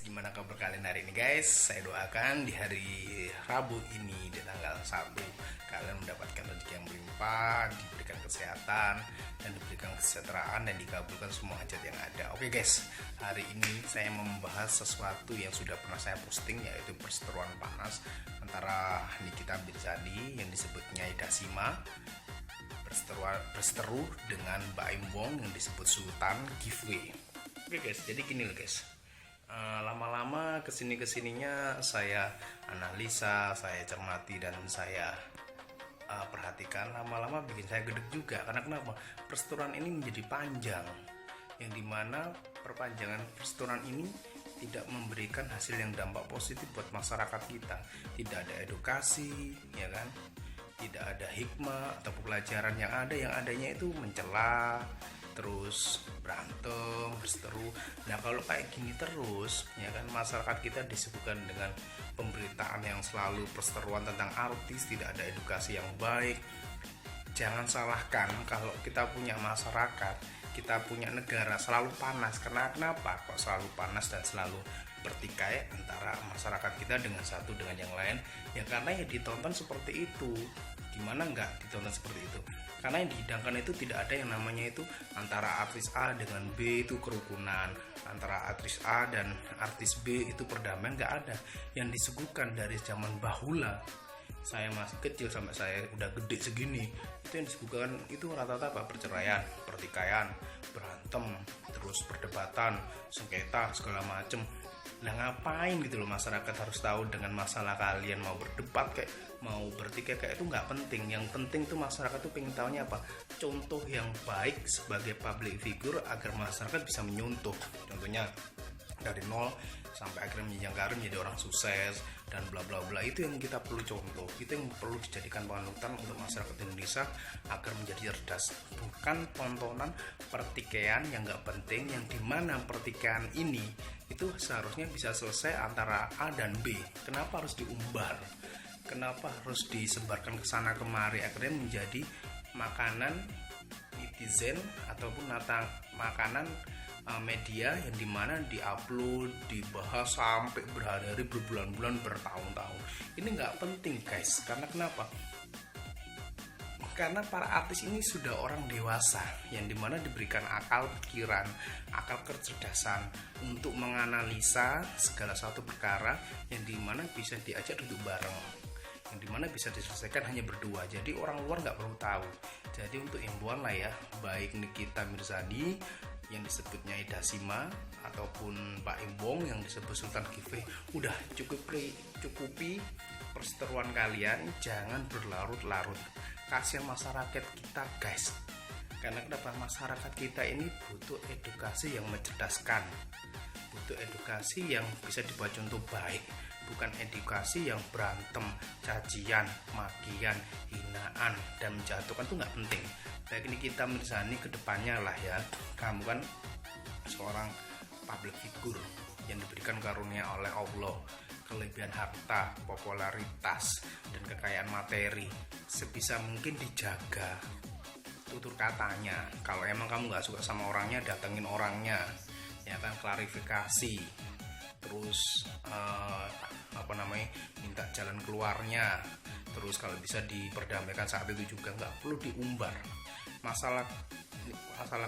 Gimana kabar kalian hari ini guys? Saya doakan di hari Rabu ini di tanggal 1 kalian mendapatkan rezeki yang berlimpah, diberikan kesehatan dan diberikan kesejahteraan dan dikabulkan semua hajat yang ada. Oke guys, hari ini saya mau membahas sesuatu yang sudah pernah saya posting, yaitu perseteruan panas antara Nikita Mirzani yang disebutnya Ida Sima berseteru dengan Mbak Im Wong yang disebut Sultan Giveaway. Oke guys, jadi gini loh guys. Lama-lama kesininya saya analisa, saya cermati dan saya perhatikan, lama-lama bikin saya gedeg juga. Karena kenapa? Perseteruan ini menjadi panjang, yang dimana perpanjangan perseteruan ini tidak memberikan hasil yang dampak positif buat masyarakat kita. Tidak ada edukasi, ya kan? Tidak ada hikmah atau pelajaran. Yang adanya itu mencela, terus berantem, berseteru. Nah kalau kayak gini terus, ya kan, masyarakat kita disebutkan dengan pemberitaan yang selalu perseteruan tentang artis, tidak ada edukasi yang baik. Jangan salahkan kalau kita punya masyarakat, kita punya negara selalu panas. Kenapa kok selalu panas dan selalu bertikai antara masyarakat kita dengan satu dengan yang lain? Ya karena ya ditonton seperti itu. Gimana nggak ditonton seperti itu? Karena yang dihidangkan itu tidak ada yang namanya itu antara artis A dengan B itu kerukunan, antara artis A dan artis B itu perdamaian, nggak ada. Yang disuguhkan dari zaman bahula, saya masih kecil sampai saya udah gede segini, itu yang disebutkan itu rata-rata apa? Perceraian, pertikaian, berantem, terus perdebatan, sengketa, segala macem. Nah ngapain gitu loh masyarakat harus tahu dengan masalah kalian? Mau berdebat kayak mau bertikai kayak itu nggak penting. Yang penting tuh masyarakat tuh pengen tahunya apa? Contoh yang baik sebagai public figure agar masyarakat bisa menyontoh. Contohnya dari nol sampai akhirnya menjenjang karir menjadi orang sukses dan bla bla bla. Itu yang kita perlu contoh, itu yang perlu dijadikan panutan untuk masyarakat Indonesia agar menjadi cerdas. Bukan tontonan pertikaian yang nggak penting, yang dimana pertikaian ini itu seharusnya bisa selesai antara A dan B. Kenapa harus diumbar? Kenapa harus disebarkan ke sana kemari? Akhirnya menjadi makanan netizen ataupun makanan media yang dimana diupload, dibahas sampai berhari-hari, berbulan-bulan, bertahun-tahun. Ini nggak penting guys. Karena kenapa? Karena para artis ini sudah orang dewasa yang dimana diberikan akal pikiran, akal kecerdasan untuk menganalisa segala satu perkara yang dimana bisa diajak duduk bareng, yang dimana bisa diselesaikan hanya berdua. Jadi orang luar nggak perlu tahu. Jadi untuk imbauan lah ya, baik Nikita Mirzani yang disebutnya Ida Sima ataupun Pak Im Wong yang disebut Sultan Giveaway, udah cukupi perseteruan kalian, jangan berlarut-larut. Kasihan masyarakat kita guys. Karena kenapa? Masyarakat kita ini butuh edukasi yang mencerdaskan, butuh edukasi yang bisa dibuat contoh baik, bukan edukasi yang berantem, cacian, makian, hinaan dan menjatuhkan. Itu nggak penting. Baik ini kita Mirzani kedepannya lah ya, kamu kan seorang public figure yang diberikan karunia oleh Allah, kelebihan harta, popularitas dan kekayaan materi. Sebisa mungkin dijaga tutur katanya. Kalau emang kamu nggak suka sama orangnya, datengin orangnya, ya kan, klarifikasi. Terus minta jalan keluarnya. Terus kalau bisa diperdamaikan saat itu juga, nggak perlu diumbar. Masalah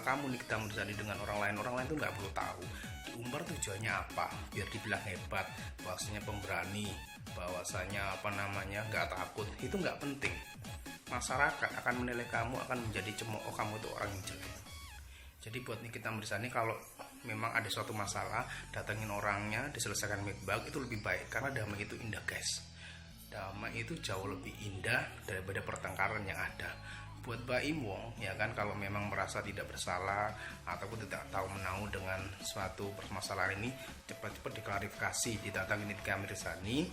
kamu nih kita Mirzani dengan orang lain tuh nggak perlu tahu. Diumbar tujuannya apa? Biar dibilang hebat, bahwasanya pemberani, bahwasanya nggak takut. Itu nggak penting. Masyarakat akan menilai kamu, akan menjadi cemooh kamu itu orang yang jelek. Jadi buat Nikita Mirzani, kalau memang ada suatu masalah, datengin orangnya, diselesaikan baik-baik, itu lebih baik. Karena damai itu indah guys. Damai itu jauh lebih indah daripada pertengkaran yang ada. Buat Mbak Im Wong, ya kan, kalau memang merasa tidak bersalah ataupun tidak tahu menahu dengan suatu permasalahan ini, cepat-cepat diklarifikasi, didatangi Nikita Mirzani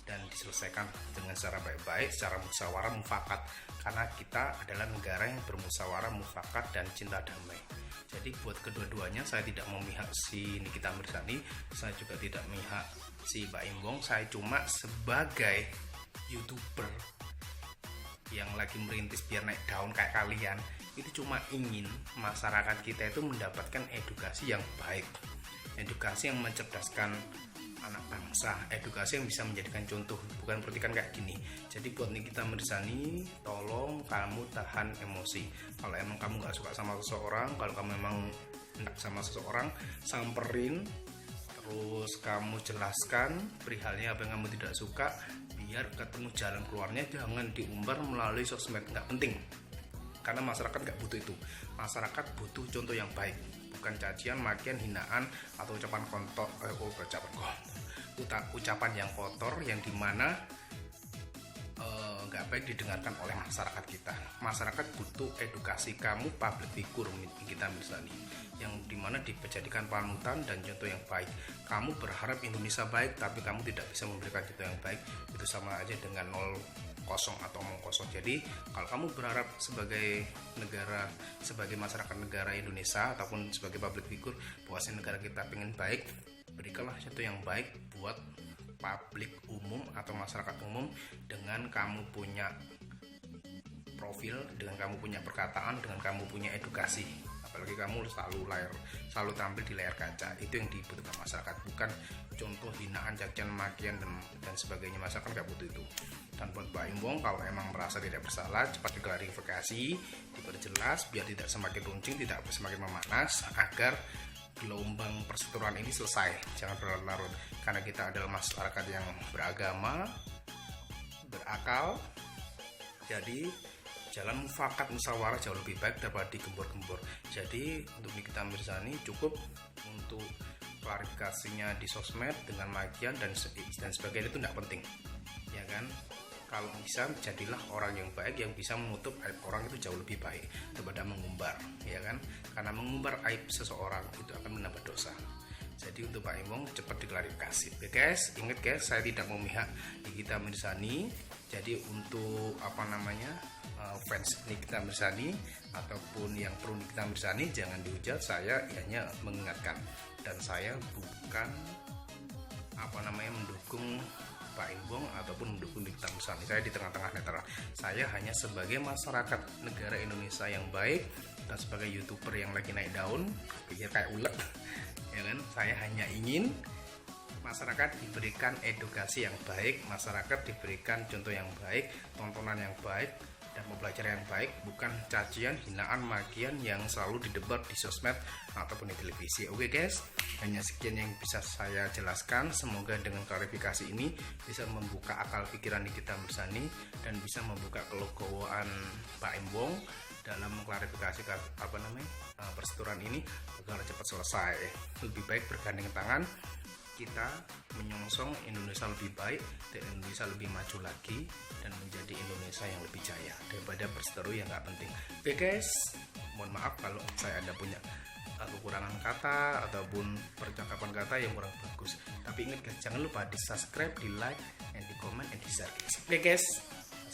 dan diselesaikan dengan secara baik-baik, secara musyawarah mufakat. Karena kita adalah negara yang bermusyawarah mufakat dan cinta damai. Jadi buat kedua-duanya, saya tidak memihak si Nikita Mirzani, saya juga tidak memihak si Mbak Im Wong. Saya cuma sebagai YouTuber yang lagi merintis biar naik daun kayak kalian, itu cuma ingin masyarakat kita itu mendapatkan edukasi yang baik, edukasi yang mencerdaskan anak bangsa, edukasi yang bisa menjadikan contoh, bukan berarti kan kayak gini. Jadi buat Nikita Mirzani, tolong kamu tahan emosi. Kalau emang kamu nggak suka sama seseorang, kalau kamu emang enak sama seseorang, samperin, terus kamu jelaskan perihalnya apa yang kamu tidak suka, biar ketemu jalan keluarnya. Jangan diumbar melalui sosmed, nggak penting, karena masyarakat nggak butuh itu. Masyarakat butuh contoh yang baik, bukan cacian, makian, hinaan, atau ucapan kotor, ucapan yang kotor yang dimana nggak baik didengarkan oleh masyarakat kita. Masyarakat butuh edukasi. Kamu public figure Nikita Mirzani, yang dimana dijadikan panutan dan contoh yang baik. Kamu berharap Indonesia baik, tapi kamu tidak bisa memberikan contoh yang baik, itu sama aja dengan 0-0 atau omong kosong. Jadi kalau kamu berharap sebagai negara, sebagai masyarakat negara Indonesia ataupun sebagai public figure bahwa negara kita pengen baik, berikanlah contoh yang baik buat publik umum atau masyarakat umum dengan kamu punya profil, dengan kamu punya perkataan, dengan kamu punya edukasi. Apalagi kamu selalu tampil di layar kaca. Itu yang dibutuhkan masyarakat, bukan contoh hinaan, cacian, makian dan sebagainya. Masyarakat nggak butuh itu. Dan buat Pak Imbong, kalau emang merasa tidak bersalah, cepat diklarifikasi, diperjelas biar tidak semakin runcing, tidak semakin memanas, agar gelombang perseteruan ini selesai. Jangan berlarut-larut, karena kita adalah masyarakat yang beragama, berakal. Jadi jalan mufakat musyawarah jauh lebih baik daripada digembor-gembor. Jadi untuk Nikita Mirzani cukup untuk klarifikasinya di sosmed dengan makian dan sebagainya, itu tidak penting, ya kan? Kalau bisa, jadilah orang yang baik yang bisa menutup aib orang, itu jauh lebih baik daripada mengumbar, ya kan? Karena mengumbar aib seseorang itu akan menambah dosa. Jadi untuk Pak Imbong cepat diklarifikasi. Oke guys, ingat guys, saya tidak memihak Nikita Mirzani. Jadi untuk fans Nikita Mirzani ataupun yang pro Nikita Mirzani, jangan dihujat. Saya hanya mengingatkan, dan saya bukan mendukung Pak Imbong ataupun mendukung Nikita Mirzani. Saya di tengah-tengah netral. Saya hanya sebagai masyarakat negara Indonesia yang baik dan sebagai YouTuber yang lagi naik daun, pikir kayak ulet, ya kan? Saya hanya ingin masyarakat diberikan edukasi yang baik, masyarakat diberikan contoh yang baik, tontonan yang baik, dan pembelajaran yang baik, bukan cacian, hinaan, makian yang selalu didebat di sosmed ataupun di televisi. Oke guys, hanya sekian yang bisa saya jelaskan. Semoga dengan klarifikasi ini bisa membuka akal pikiran Nikita Mirzani dan bisa membuka kelegowoan Pak Imbong dalam mengklarifikasi perseteruan ini agar cepat selesai. Lebih baik bergandeng tangan, kita menyongsong Indonesia lebih baik dan Indonesia lebih maju lagi dan menjadi Indonesia yang lebih jaya daripada perseteru yang nggak penting. Oke guys, mohon maaf kalau saya ada punya kekurangan kata ataupun percakapan kata yang kurang bagus. Tapi ingat guys, jangan lupa di subscribe, di like, and di comment, and di share guys. Oke guys,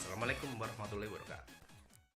assalamualaikum warahmatullahi wabarakatuh.